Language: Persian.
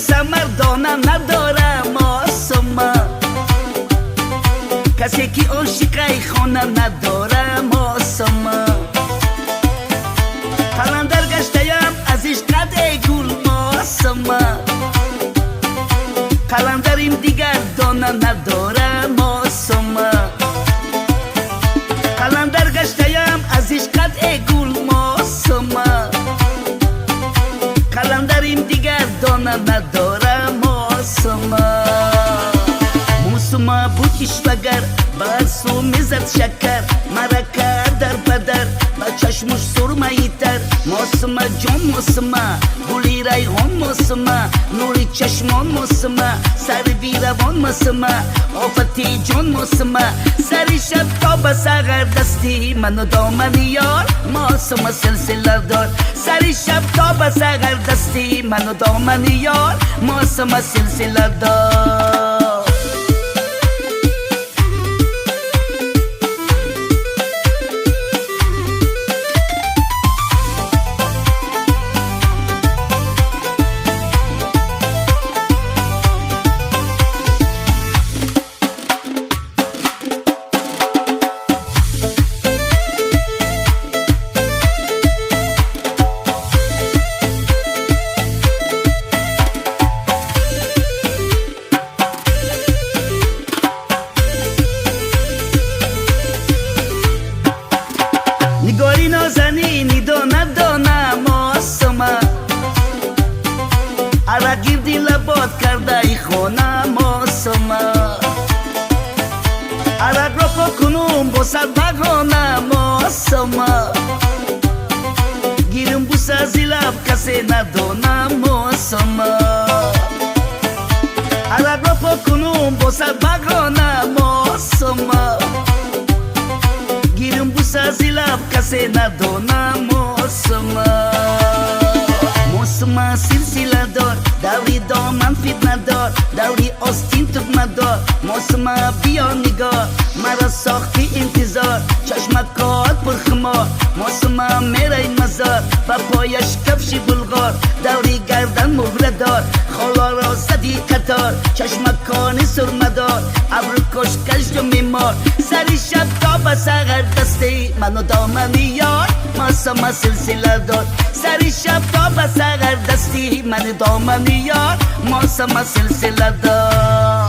میرسم مردانم ندارم آسمان کسی که عاشقی خانم ندارم آسمان قلندر گشتیم از عشقت گل آسمان قلندریم دیگر دانم ندارم آسمان قلندر گشتیم از عشقت گل آسمان قلندریم دیگر دانم ندارم آسمان موسما بود اشوگر بر سو میزد شکر مرا کرد در بدر با چشمش سرمایی تر موسما جان موسما گلی ریحان موسما نوری چشمان موسما سر بیروان موسما آفتی جان موسما سر شب تا به سحر دستی منو دامن یار موسما سلسله دار سر شب تا به سحر دستی منو دامن یار موسما سلسله دار نگاری نازنینی ندانم آسما عرق گیردی لبات کرده ای خانم آسما عرق را پاکنم با سر بگانم آسما گیرم بوس از لب کسی ندانم آسما عرق را پاکنم با سر بگانم آسما گیرم بوس از لب کسی ندانم موسما موسما سلسله دار دوری دامن فتنه دار دوری آستین تکمه دار موسما بیا نگار مرا ساختی انتظار چشمت کات پر خمار موسما میره این مزار و پایش کفش بلغار دوری گردن مهره دار خالا را زدی قطار چشمت کانی سرمه دار ابرو کشکش جو میمار سر شب تا به سحر دستی منو دامن یار موسما سلسله دار سر شب تا به سحر دستی من دامن یار موسما سلسله دار